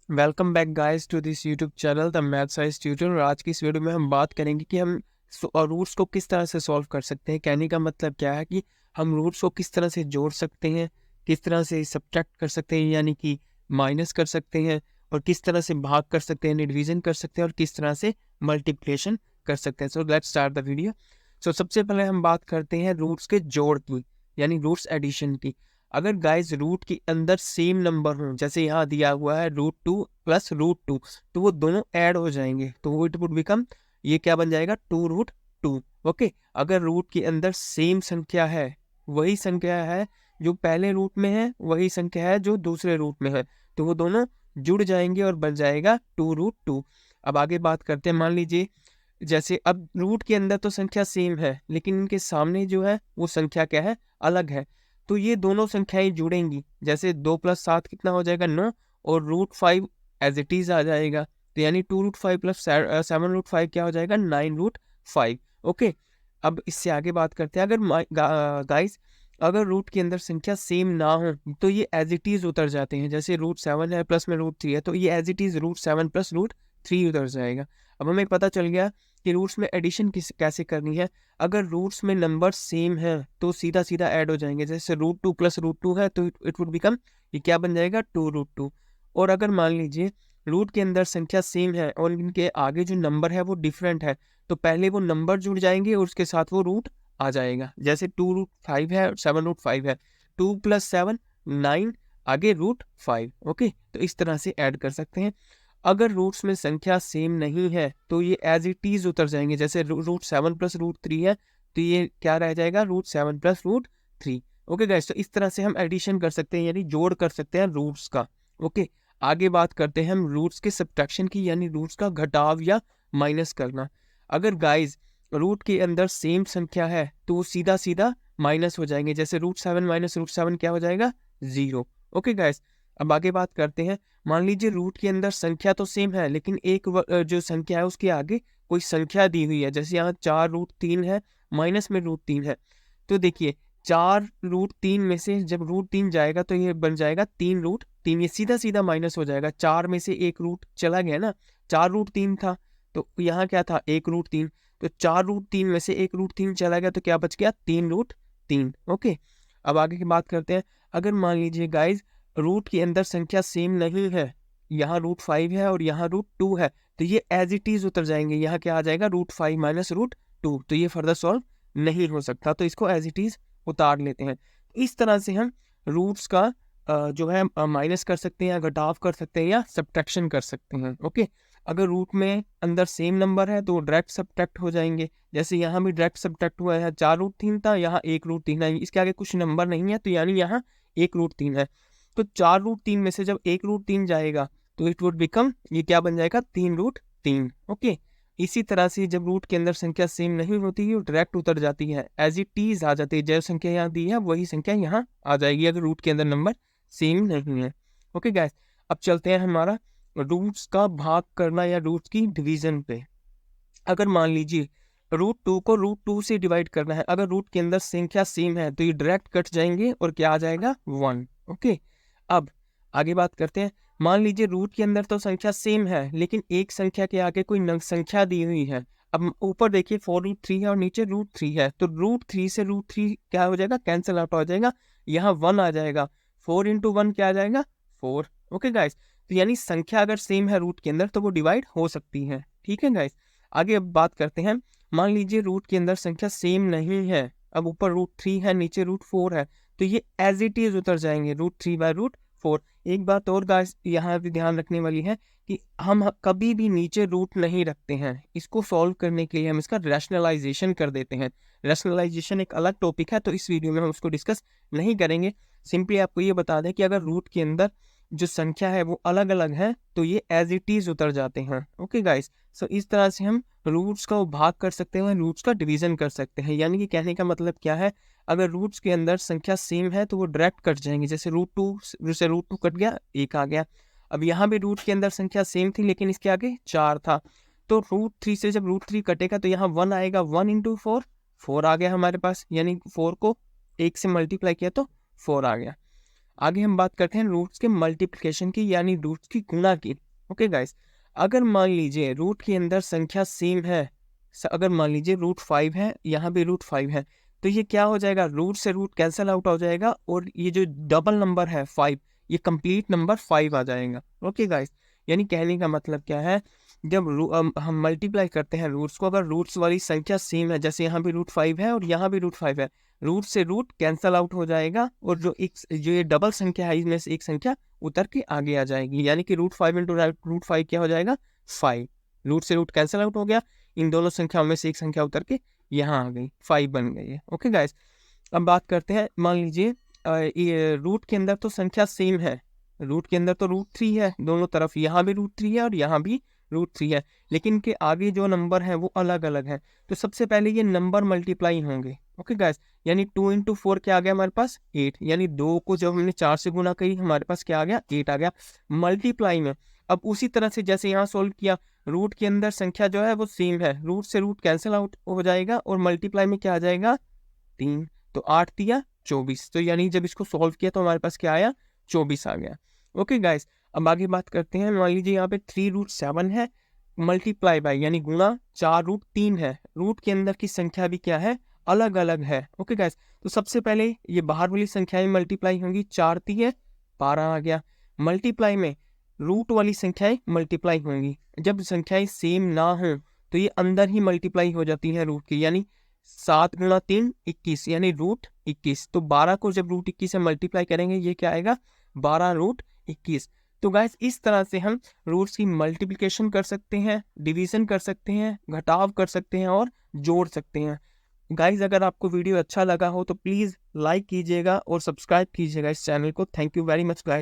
Welcome back guys to this YouTube channel the math science tutor. और आज की इस वीडियो में हम बात करेंगे कि हम रूट्स को किस तरह से सॉल्व कर सकते हैं। कहने का मतलब क्या है कि हम रूट्स को किस तरह से जोड़ सकते हैं, किस तरह से सब्ट्रैक्ट कर सकते हैं यानी कि माइनस कर सकते हैं, और किस तरह से भाग कर सकते हैं, डिवीजन कर सकते हैं, और किस तरह से मल्टीप्लिकेशन कर सकते हैं। So let's start the video. So सबसे पहले हम बात करते हैं रूट्स के जोड़ की यानी रूट्स एडिशन की। अगर गाइस रूट के अंदर सेम नंबर हो, जैसे यहाँ दिया हुआ है √2 प्लस √2, तो वो दोनों ऐड हो जाएंगे, तो वो इट वुड बिकम, ये क्या बन जाएगा, 2√2। ओके, अगर रूट के अंदर सेम संख्या है, वही संख्या है जो पहले रूट में है, वही संख्या है जो दूसरे रूट में है, तो वो दोनों जुड़ जाएंगे और बन जाएगा 2√2। अब आगे बात करते हैं। मान लीजिए जैसे अब रूट के अंदर तो संख्या सेम है, लेकिन इनके सामने जो है वो संख्या क्या है, अलग है, तो ये दोनों संख्याएं जुड़ेंगी। जैसे 2 + 7 कितना हो जाएगा, 9, और √5 एज इट इज आ जाएगा, तो यानी 2√5 प्लस 7√5 क्या हो जाएगा, 9√5। ओके, अब इससे आगे बात करते हैं। अगर गाइस अगर रूट के अंदर संख्या सेम ना हो तो ये एज इट इज उतर जाते हैं। जैसे √7 है प्लस में √3 है, तो ये एज इट इज √7 प्लस √3 उतर जाएगा। अब हमें पता चल गया कि रूट्स में एडिशन कैसे करनी है। अगर रूट्स में नंबर सेम है तो सीधा सीधा ऐड हो जाएंगे। जैसे √2 प्लस √2 है तो इट वुड बिकम, ये क्या बन जाएगा, 2√2। और अगर मान लीजिए रूट के अंदर संख्या सेम है और इनके आगे जो नंबर है वो डिफरेंट है, तो पहले वो नंबर जुड़ जाएंगे और उसके साथ वो रूट आ जाएगा। जैसे 2√5 है और 7√5 है, 2 + 7 9, आगे √5। ओके, तो इस तरह से ऐड कर सकते हैं। अगर रूट्स में संख्या सेम नहीं है तो ये एज इट इज उतर जाएंगे। जैसे √7 प्लस √3 है, तो ये क्या रह जाएगा, √7 प्लस √3। ओके गाइस, तो इस तरह से हम एडिशन कर सकते हैं यानी जोड़ कर सकते हैं रूट्स का। ओके, आगे बात करते हैं हम रूट्स के सब्ट्रैक्शन की यानी रूट्स का घटाव या माइनस करना। अगर गाइस रूट के अंदर सेम संख्या है तो वो सीधा सीधा माइनस हो जाएंगे। जैसे √7 माइनस √7 क्या हो जाएगा, 0। ओके गाइस, अब आगे बात करते हैं। मान लीजिए रूट के अंदर संख्या तो सेम है, लेकिन एक जो संख्या है उसके आगे कोई संख्या दी हुई है। जैसे यहाँ 4√3 है, माइनस में √3 है, तो देखिए 4√3 में से जब √3 जाएगा तो ये बन जाएगा 3√3। ये सीधा सीधा माइनस हो जाएगा, 4 में से एक रूट चला गया ना, 4√3 था तो यहाँ क्या था, 1√3, तो 4√3 में से 1√3 चला गया तो क्या बच गया, 3√3। ओके, अब आगे की बात करते हैं। अगर मान लीजिए गाइज रूट के अंदर संख्या सेम नहीं है, यहाँ √5 है और यहाँ √2 है, तो ये एज इट इज उतर जाएंगे। यहाँ क्या आ जाएगा, √5 माइनस √2, तो ये फर्दर सॉल्व नहीं हो सकता, तो इसको एज इट इज उतार लेते हैं। इस तरह से हम रूट्स का जो है माइनस कर सकते हैं या घटाव कर सकते हैं या सब्ट्रैक्शन कर सकते हैं। ओके, अगर रूट में अंदर सेम नंबर है तो डायरेक्ट सब्ट्रैक्ट हो जाएंगे। जैसे यहाँ भी डायरेक्ट सब्ट्रैक्ट हुआ है, 4√3 था, यहाँ 1√3 है, इसके आगे कुछ नंबर नहीं है, तो यानी यहाँ 1√3 है। तो 4√3 में से जब 1√3 जाएगा तो इट वुड बिकम, ये क्या बन जाएगा, 3√3। ओके, इसी तरह से जब रूट के अंदर संख्या सेम नहीं होती है वो डायरेक्ट उतर जाती है, एज इट इज आ जाती है। जो संख्या यहाँ दी है वही संख्या यहाँ आ जाएगी अगर रूट के अंदर नंबर सेम नहीं है। ओके गाइस, अब चलते हैं हमारा रूट्स का भाग करना या रूट्स की डिवीजन पे। अगर मान लीजिए √2 को √2 से डिवाइड करना है, अगर रूट के अंदर संख्या सेम है तो ये डायरेक्ट कट जाएंगे और क्या आ जाएगा, 1। ओके, अब आगे बात करते हैं। मान लीजिए रूट के अंदर तो संख्या सेम है, लेकिन एक संख्या के आगे कोई संख्या दी हुई है। अब ऊपर देखिए 4√3 है और नीचे √3 है, तो √3 से √3 क्या हो जाएगा, कैंसिल आउट हो जाएगा, यहाँ 1 आ जाएगा। 4 × 1 क्या आ जाएगा, 4। ओके गाइस, तो यानी संख्या अगर सेम है रूट के अंदर तो वो डिवाइड हो सकती है। ठीक है गाइस, आगे अब बात करते हैं। मान लीजिए रूट के अंदर संख्या सेम नहीं है, अब ऊपर √3 है नीचे √4 है, तो ये एज इट इज उतर जाएंगे, √3/√4। एक बात और गाइस यहाँ भी ध्यान रखने वाली है कि हम कभी भी नीचे रूट नहीं रखते हैं। इसको सॉल्व करने के लिए हम इसका रैशनलाइजेशन कर देते हैं। रैशनलाइजेशन एक अलग टॉपिक है, तो इस वीडियो में हम उसको डिस्कस नहीं करेंगे। सिंपली आपको ये बता दें कि अगर रूट के अंदर जो संख्या है वो अलग अलग है तो ये एज इट इज उतर जाते हैं। ओके गाइस, सो इस तरह से हम रूट्स का भाग कर सकते हैं, रूट्स का डिवीजन कर सकते हैं। यानी कि कहने का मतलब क्या है, अगर रूट्स के अंदर संख्या सेम है तो वो डायरेक्ट कट जाएंगे। जैसे √2 से √2 कट गया, 1 आ गया। अब यहाँ भी रूट के अंदर संख्या सेम थी लेकिन इसके आगे 4 था, तो √3 से जब √3 कटेगा तो यहाँ 1 आएगा, 1 × 4, 4 आ गया हमारे पास, यानी 4 को 1 से मल्टीप्लाई किया तो 4 आ गया। आगे हम बात करते हैं रूट्स के मल्टीप्लिकेशन की, यानी रूट्स की गुणा की। ओके गाइस, अगर मान लीजिए रूट के अंदर संख्या सेम है, अगर मान लीजिए रूट 5 है, यहाँ भी रूट 5 है, तो ये क्या हो जाएगा, रूट से रूट कैंसिल आउट हो जाएगा और ये जो डबल नंबर है 5, ये कंप्लीट नंबर 5 आ जाएगा। ओके गाइस, यानी कहने का मतलब क्या है, जब हम मल्टीप्लाई करते हैं रूट्स को, अगर रूट्स वाली संख्या सेम है, जैसे यहाँ भी रूट 5 है और यहाँ भी रूट 5 है, रूट से रूट कैंसल आउट हो जाएगा और जो ये डबल संख्या है इसमें से एक संख्या उतर के आगे आ जाएगी, यानी कि रूट 5 इंटू रूट 5 क्या हो जाएगा, 5। रूट से रूट कैंसल आउट हो गया, इन दोनों संख्याओं में से एक संख्या उतर के यहाँ आ गई, 5 बन गई है। ओके गाइस, अब बात करते हैं, मान लीजिए ये रूट के अंदर तो संख्या सेम है, रूट के अंदर तो रूट 3 है दोनों तरफ, यहाँ भी रूट 3 है और यहाँ भी रूट 3 है, लेकिन इनके आगे जो नंबर है वो अलग अलग है। तो सबसे पहले ये नंबर मल्टीप्लाई होंगे। ओके गाइस, यानी 2 इंटू 4 क्या आ गया हमारे पास, 8, यानी 2 को जब हमने 4 से गुना करी हमारे पास क्या आ गया, 8 आ गया मल्टीप्लाई में। अब उसी तरह से जैसे यहाँ सोल्व किया, रूट के अंदर संख्या जो है वो सेम है, रूट से रूट कैंसिल आउट हो जाएगा और मल्टीप्लाई में क्या आ जाएगा, 3, तो 8 दिया 24, तो यानी जब इसको सॉल्व किया तो हमारे पास क्या आया, 24 आ गया। ओके गाइस, अब आगे बात करते हैं, मान लीजिए यहाँ पे 3 रूट 7 है, मल्टीप्लाई बाय यानी गुणा 4 रूट 3 है, रूट के अंदर की संख्या भी क्या है, अलग अलग है। ओके गाइस, तो सबसे पहले ये बाहर वाली संख्याएं मल्टीप्लाई होंगी, 4 3 12 आ गया, मल्टीप्लाई में रूट वाली संख्याएं मल्टीप्लाई होंगी, जब संख्याएं सेम ना हो तो ये अंदर ही मल्टीप्लाई हो जाती हैं रूट की, यानी 7 गुणा 3 21, यानी रूट 21, तो 12 को जब रूट 21 से मल्टीप्लाई करेंगे ये क्या आएगा, 12 रूट 21। तो गाइस इस तरह से हम रूट्स की मल्टीप्लिकेशन कर सकते हैं, डिवीजन कर सकते हैं, घटाव कर सकते हैं और जोड़ सकते हैं। गाइस अगर आपको वीडियो अच्छा लगा हो तो प्लीज़ लाइक कीजिएगा और सब्सक्राइब कीजिएगा इस चैनल को। Thank you very much guys.